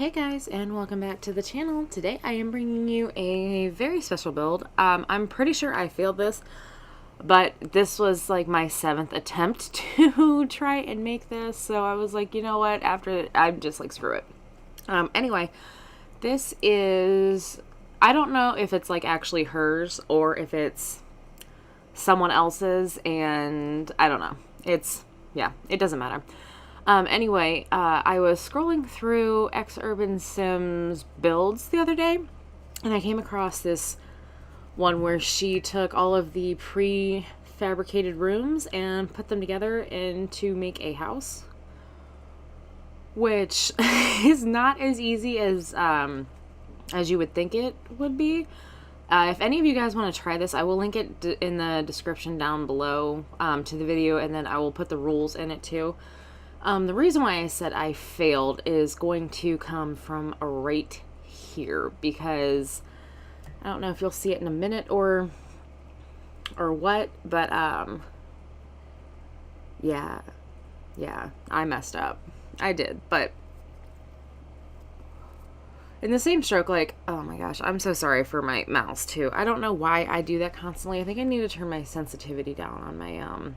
Hey guys, and welcome back to the channel. Today I am bringing you a very special build. I'm pretty sure I failed this, but this was like my 7th attempt to try and make this, so I was like, you know what, after I'm just like, screw it. Anyway, this is, I don't know if it's like actually hers or if it's someone else's, and I don't know. Yeah, it doesn't matter. Anyway, I was scrolling through Urban Sims builds the other day, and I came across this one where she took all of the prefabricated rooms and put them together to make a house, which is not as easy as you would think it would be. If any of you guys want to try this, I will link it in the description down below to the video, and then I will put the rules in it too. The reason why I said I failed is going to come from right here, because I don't know if you'll see it in a minute or what, but yeah, I messed up. I did, but in the same stroke, like, oh my gosh, I'm so sorry for my mouse too. I don't know why I do that constantly. I think I need to turn my sensitivity down on my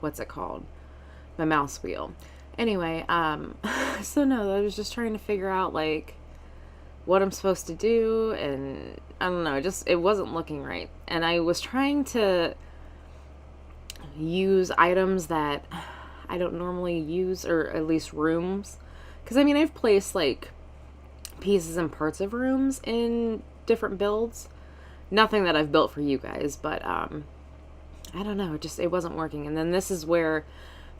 what's it called? My mouse wheel. Anyway, so no, I was just trying to figure out like what I'm supposed to do, and I don't know, it wasn't looking right. And I was trying to use items that I don't normally use, or at least rooms, because I mean, I've placed like pieces and parts of rooms in different builds, nothing that I've built for you guys, but I don't know, it wasn't working. And then this is where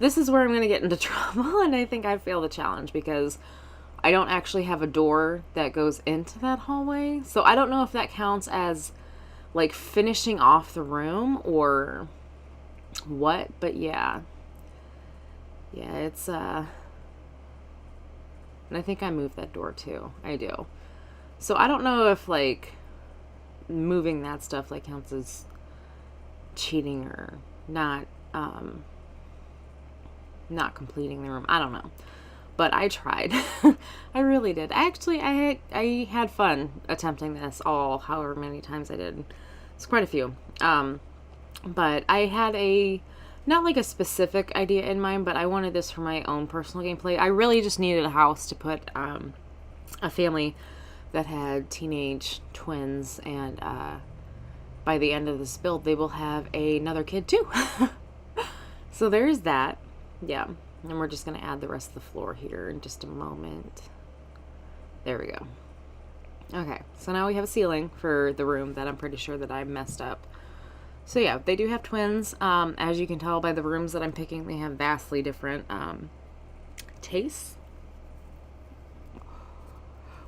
I'm going to get into trouble, and I think I failed the challenge because I don't actually have a door that goes into that hallway. So I don't know if that counts as like finishing off the room or what, but yeah. Yeah, it's and I think I moved that door too. I do. So I don't know if like moving that stuff like counts as cheating or not. Not completing the room. I don't know, but I tried. I really did. I had fun attempting this however many times I did. It's quite a few. But I had not like a specific idea in mind, but I wanted this for my own personal gameplay. I really just needed a house to put a family that had teenage twins, and by the end of this build they will have another kid too. So there's that. Yeah, and we're just going to add the rest of the floor here in just a moment. There we go. Okay, so now we have a ceiling for the room that I'm pretty sure that I messed up. So yeah, they do have twins. As you can tell by the rooms that I'm picking, they have vastly different tastes.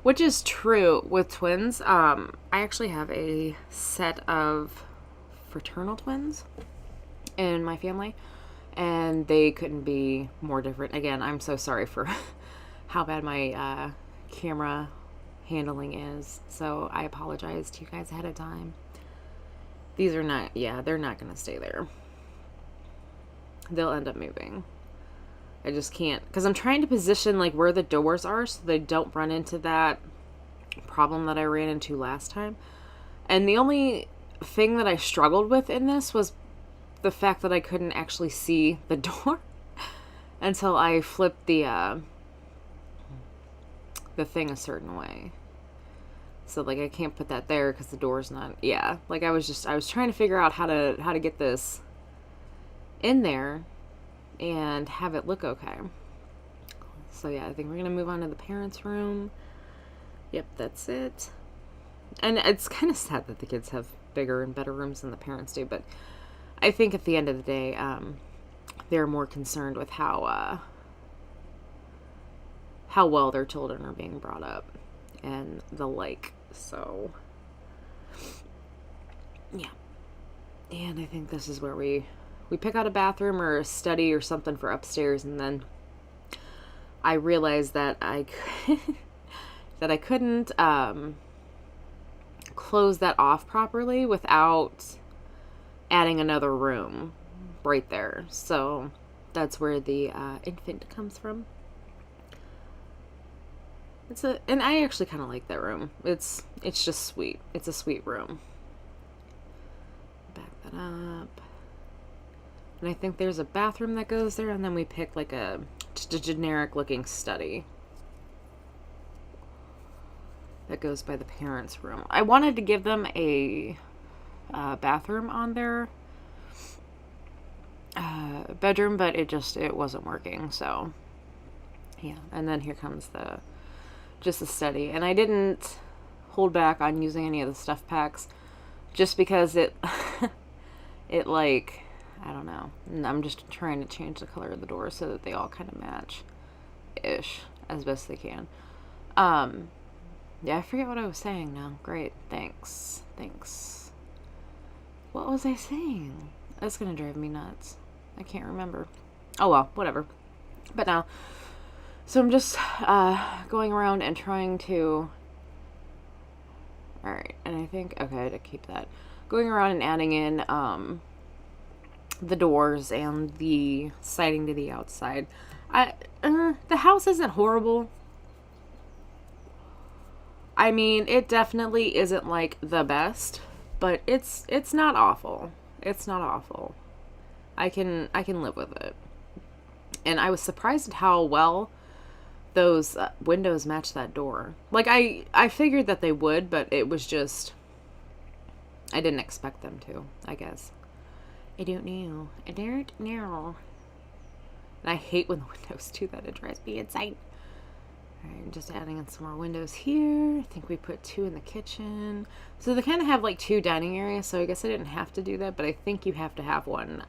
Which is true with twins. I actually have a set of fraternal twins in my family, and they couldn't be more different. Again, I'm so sorry for how bad my camera handling is, so I apologize to you guys ahead of time. These are not, yeah, they're not going to stay there. They'll end up moving. I just can't, because I'm trying to position like where the doors are so they don't run into that problem that I ran into last time. And the only thing that I struggled with in this was the fact that I couldn't actually see the door until I flipped the thing a certain way. So like I can't put that there because the door's not, yeah, like I was trying to figure out how to get this in there and have it look okay. So yeah, I think we're gonna move on to the parents' room. Yep, that's it. And it's kind of sad that the kids have bigger and better rooms than the parents do, but I think at the end of the day, they're more concerned with how well their children are being brought up and the like. So, yeah. And I think this is where we pick out a bathroom or a study or something for upstairs, and then I realized that I couldn't close that off properly without adding another room right there. So that's where the infant comes from. and I actually kind of like that room. It's just sweet. It's a sweet room. Back that up. And I think there's a bathroom that goes there, and then we pick like just a generic looking study that goes by the parents' room. I wanted to give them a bathroom on their bedroom, but it wasn't working. So yeah, and then here comes just the study, and I didn't hold back on using any of the stuff packs just because it like, I don't know. I'm just trying to change the color of the door so that they all kind of match ish as best they can. Yeah, I forget what I was saying now. Great. Thanks. What was I saying? That's gonna drive me nuts. I can't remember. Oh well, whatever. But now, so I'm just going around and trying to. Alright, and I think, okay, to keep that. Going around and adding in the doors and the siding to the outside. The house isn't horrible. I mean, it definitely isn't like the best, but it's not awful. It's not awful. I can live with it. And I was surprised at how well those windows match that door. Like I figured that they would, but it was just, I didn't expect them to, I guess. I don't know. And I hate when the windows do that. It drives me insane. Alright, just adding in some more windows here. I think we put 2 in the kitchen. So they kind of have like 2 dining areas, so I guess I didn't have to do that, but I think you have to have one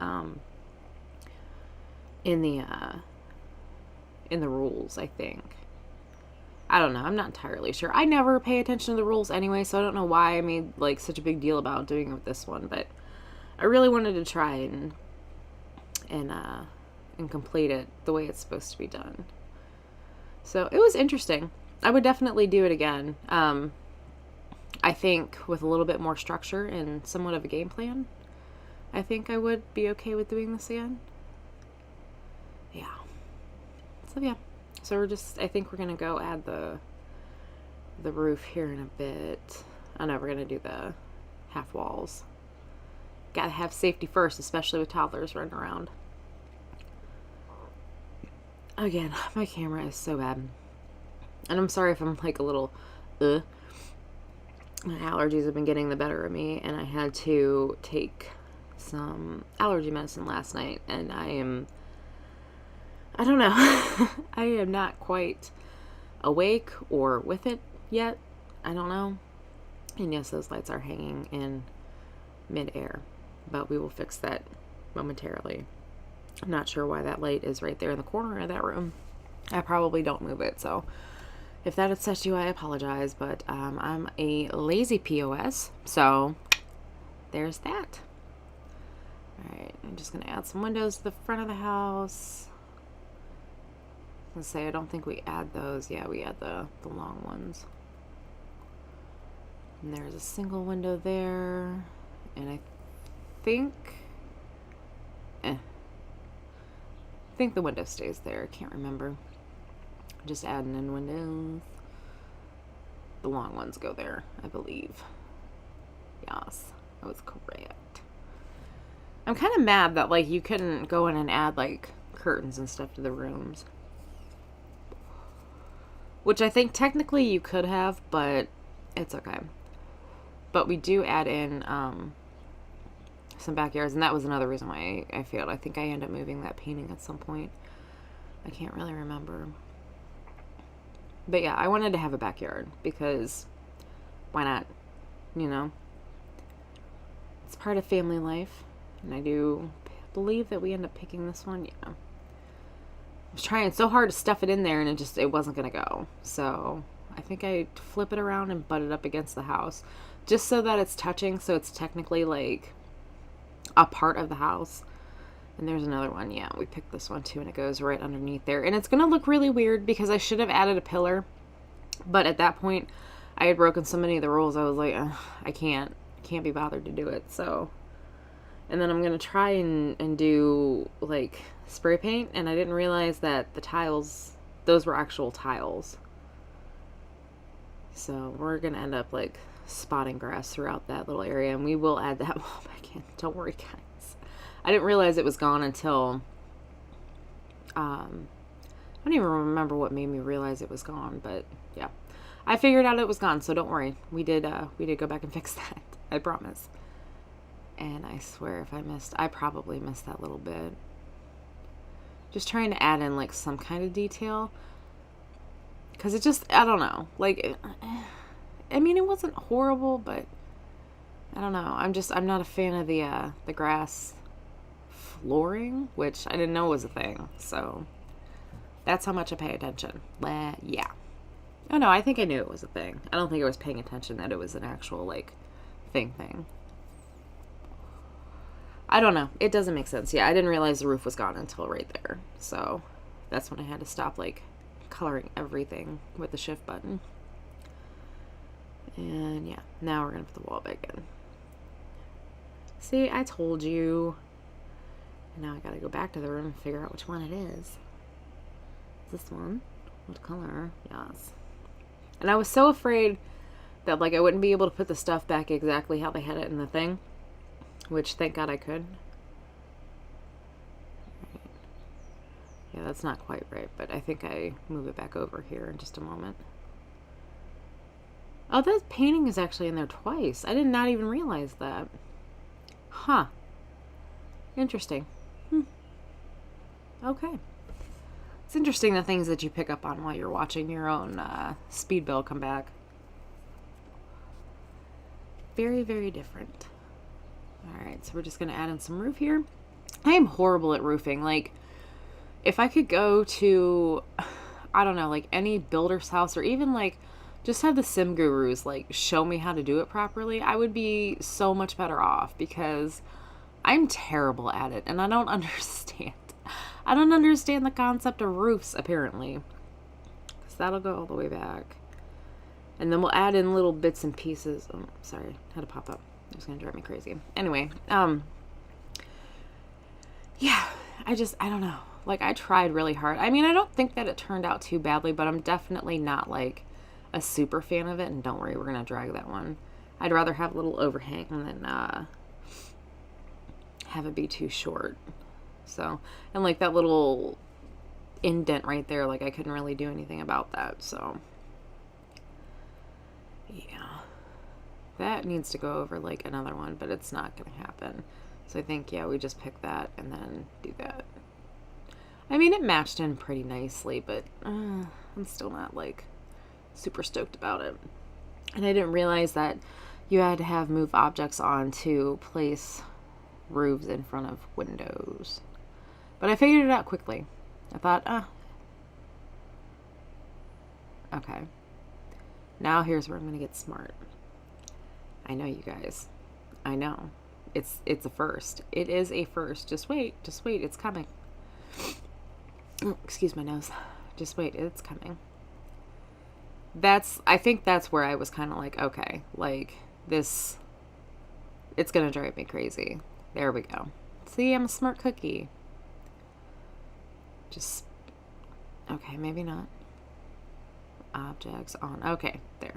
in the rules, I think. I don't know. I'm not entirely sure. I never pay attention to the rules anyway, so I don't know why I made like such a big deal about doing it with this one, but I really wanted to try and complete it the way it's supposed to be done. So it was interesting. I would definitely do it again. I think with a little bit more structure and somewhat of a game plan, I think I would be okay with doing this again. Yeah. So yeah. So I think we're gonna go add the roof here in a bit. I know we're gonna do the half walls. Gotta have safety first, especially with toddlers running around. Again, my camera is so bad. And I'm sorry if I'm like a little, My allergies have been getting the better of me, and I had to take some allergy medicine last night, and I don't know. I am not quite awake or with it yet. I don't know. And yes, those lights are hanging in midair, but we will fix that momentarily. I'm not sure why that light is right there in the corner of that room. I probably don't move it, so if that upsets you, I apologize, but I'm a lazy POS, so there's that. Alright, I'm just going to add some windows to the front of the house. Let's say I don't think we add those. Yeah, we add the long ones. And there's a single window there, and I think the window stays there. I can't remember. Just adding in windows. The long ones go there, I believe. Yes, that was correct. I'm kind of mad that like you couldn't go in and add like curtains and stuff to the rooms. Which I think technically you could have, but it's okay. But we do add in some backyards, and that was another reason why I failed. I think I ended up moving that painting at some point. I can't really remember. But yeah, I wanted to have a backyard because why not? You know? It's part of family life, and I do believe that we end up picking this one. Yeah. I was trying so hard to stuff it in there, and it wasn't going to go. So I think I flip it around and butt it up against the house just so that it's touching, so it's technically like a part of the house. And there's another one. Yeah, we picked this one too, and it goes right underneath there. And it's going to look really weird because I should have added a pillar. But at that point, I had broken so many of the rules, I was like, I can't be bothered to do it. So, and then I'm going to try and do like spray paint. And I didn't realize that the tiles, those were actual tiles. So we're going to end up like spotting grass throughout that little area, and we will add that wall back in. Don't worry, guys. I didn't realize it was gone until, I don't even remember what made me realize it was gone, but yeah. I figured out it was gone, so don't worry. We did go back and fix that. I promise. And I swear if I probably missed that little bit. Just trying to add in like some kind of detail. Because it just, I don't know. Like, I mean, it wasn't horrible, but I don't know. I'm not a fan of the grass flooring, which I didn't know was a thing. So that's how much I pay attention. Yeah. Oh no, I think I knew it was a thing. I don't think I was paying attention that it was an actual like thing. I don't know. It doesn't make sense. Yeah, I didn't realize the roof was gone until right there. So that's when I had to stop like coloring everything with the shift button. And yeah, now we're going to put the wall back in. See, I told you. And now I got to go back to the room and figure out which one it is. This one? What color? Yes. And I was so afraid that like I wouldn't be able to put the stuff back exactly how they had it in the thing. Which, thank God I could. Yeah, that's not quite right, but I think I move it back over here in just a moment. Oh, that painting is actually in there twice. I did not even realize that. Huh. Interesting. Okay. It's interesting the things that you pick up on while you're watching your own speed bill come back. Very, very different. Alright, so we're just going to add in some roof here. I am horrible at roofing. Like, if I could go to, I don't know, like any builder's house or even like just have the sim gurus like show me how to do it properly, I would be so much better off because I'm terrible at it and I don't understand. I don't understand the concept of roofs, apparently. Because that'll go all the way back. And then we'll add in little bits and pieces. Oh, sorry. Had to pop up. It was going to drive me crazy. Anyway, yeah, I don't know. Like, I tried really hard. I mean, I don't think that it turned out too badly, but I'm definitely not, like, a super fan of it. And don't worry, we're going to drag that one. I'd rather have a little overhang than have it be too short. So, and, like, that little indent right there, like, I couldn't really do anything about that, so. Yeah. That needs to go over, like, another one, but it's not going to happen. So I think, yeah, we just pick that and then do that. I mean, it matched in pretty nicely, but I'm still not, like, super stoked about it. And I didn't realize that you had to have move objects on to place roofs in front of windows. But I figured it out quickly. I thought, okay. Now here's where I'm going to get smart. I know, you guys. I know. It's a first. It is a first. Just wait. It's coming. Oh, excuse my nose. Just wait. It's coming. I think that's where I was kind of like, okay, like this, it's going to drive me crazy. There we go. See, I'm a smart cookie. Just, okay, maybe not. Objects on. Okay, there.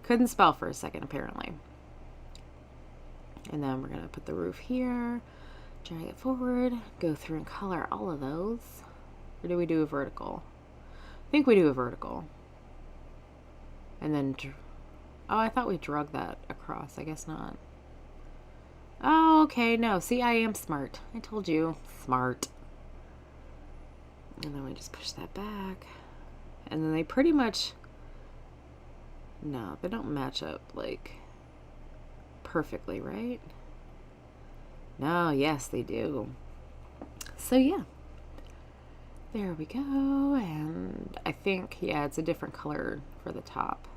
Couldn't spell for a second, apparently. And then we're going to put the roof here, drag it forward, go through and color all of those. Or do we do a vertical? I think we do a vertical. And then, oh, I thought we drug that across. I guess not. Oh, okay, no. See, I am smart. I told you. Smart. And then we just push that back. And then they pretty much, no, they don't match up, like, perfectly, right? No, yes, they do. So, yeah. There we go. And I think, yeah, it's a different color for the top.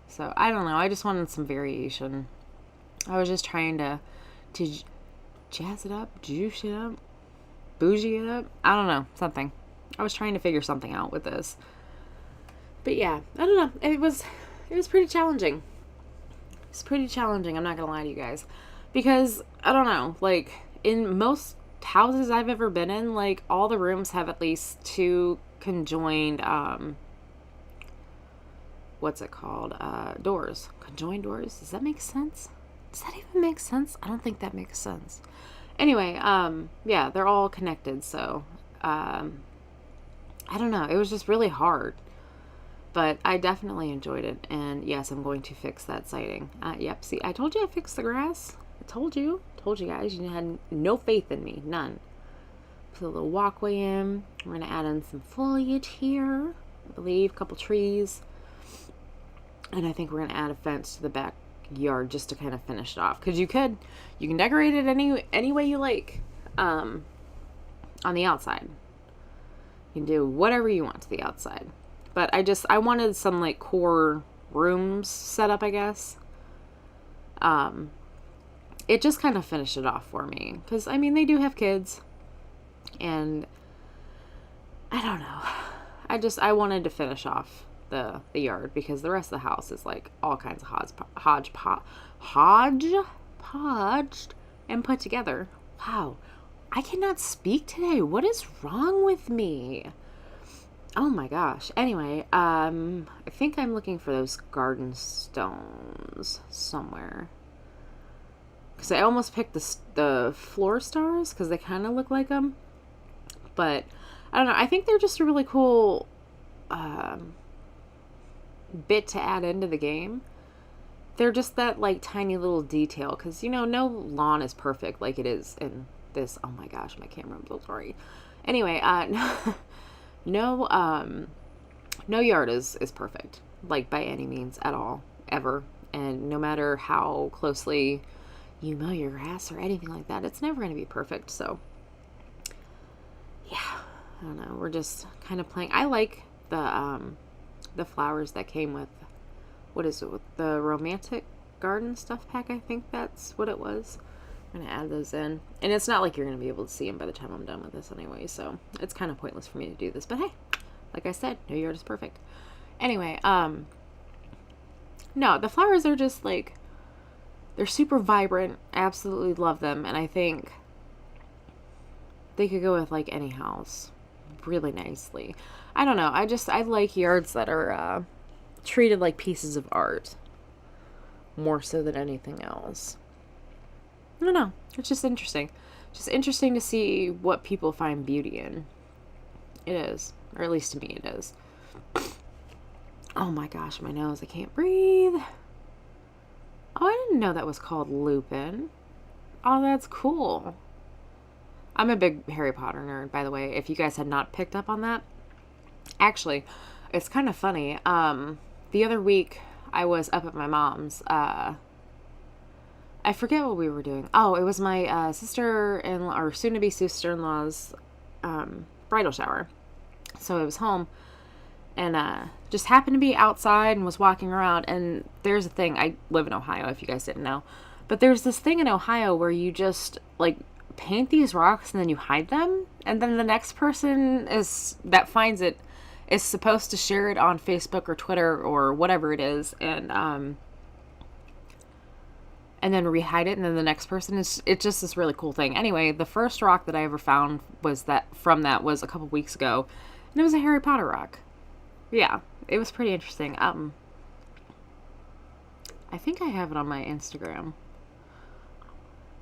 So, I don't know. I just wanted some variation. I was just trying to jazz it up, juice it up, bougie it up. I don't know. Something. I was trying to figure something out with this. But yeah, I don't know. It was pretty challenging. It's pretty challenging, I'm not gonna lie to you guys. Because, I don't know, like, in most houses I've ever been in, like, all the rooms have at least two conjoined, what's it called? Doors. Conjoined doors. Does that make sense? Does that even make sense? I don't think that makes sense. Anyway, yeah, they're all connected. So, I don't know. It was just really hard. But I definitely enjoyed it. And yes, I'm going to fix that siding. Yep, see, I told you I fixed the grass. I told you. Told you guys. You had no faith in me. None. Put a little walkway in. We're going to add in some foliage here. I believe. A couple trees. And I think we're going to add a fence to the backyard just to kind of finish it off. Because you can decorate it any way you like on the outside. You can do whatever you want to the outside. But I wanted some like core rooms set up, I guess. It just kind of finished it off for me. Because, I mean, they do have kids. And I don't know. I wanted to finish off the yard because the rest of the house is like all kinds of hodgepodged and put together. Wow. I cannot speak today. What is wrong with me? Oh my gosh. Anyway, I think I'm looking for those garden stones somewhere. Because I almost picked the floor stars because they kind of look like them. But, I don't know. I think they're just a really cool bit to add into the game. They're just that, like, tiny little detail. Because, you know, no lawn is perfect like it is in this. Oh my gosh, my camera. I'm so sorry. Anyway, no yard is perfect, like by any means at all, ever. And no matter how closely you mow your grass or anything like that, it's never going to be perfect. So yeah, I don't know. We're just kind of playing. I like the flowers that came with, what is it, with the romantic garden stuff pack. I think that's what it was. I'm going to add those in. And it's not like you're going to be able to see them by the time I'm done with this anyway, so it's kind of pointless for me to do this. But hey, like I said, no yard is perfect. Anyway, no, the flowers are just like, they're super vibrant. I absolutely love them. And I think they could go with like any house really nicely. I don't know. I like yards that are treated like pieces of art more so than anything else. I don't know. It's just interesting. Just interesting to see what people find beauty in. It is. Or at least to me it is. Oh my gosh, my nose. I can't breathe. Oh, I didn't know that was called Lupin. Oh, that's cool. I'm a big Harry Potter nerd, by the way, if you guys had not picked up on that. Actually, it's kind of funny. The other week, I was up at my mom's. I forget what we were doing. Oh, it was my sister-in-law, or soon-to-be sister-in-law's bridal shower. So I was home, and just happened to be outside and was walking around. And there's a thing. I live in Ohio, if you guys didn't know. But there's this thing in Ohio where you just, like, paint these rocks and then you hide them. And then the next person that finds it is supposed to share it on Facebook or Twitter or whatever it is. And then rehide it, and then the next person it's just this really cool thing. Anyway, the first rock that I ever found was was a couple weeks ago, and it was a Harry Potter rock. Yeah, it was pretty interesting. I think I have it on my Instagram.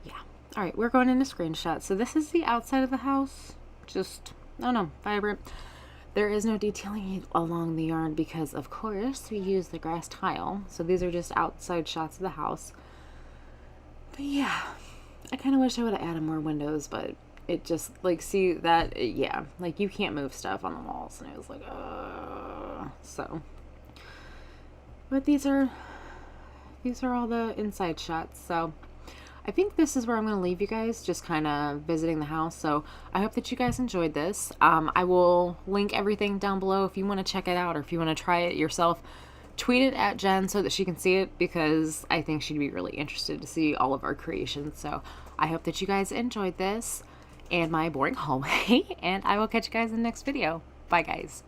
Yeah. All right, we're going into screenshot. So this is the outside of the house. Just, oh no, vibrant. There is no detailing along the yard because, of course, we use the grass tile. So these are just outside shots of the house. But yeah, I kind of wish I would have added more windows, but it just, like, see that, yeah, like, you can't move stuff on the walls, and I was like, so, but these are all the inside shots. So I think this is where I'm going to leave you guys, just kind of visiting the house. So I hope that you guys enjoyed this. I will link everything down below if you want to check it out, or if you want to try it yourself. Tweet it at Jen so that she can see it, because I think she'd be really interested to see all of our creations. So I hope that you guys enjoyed this and my boring hallway, and I will catch you guys in the next video. Bye, guys.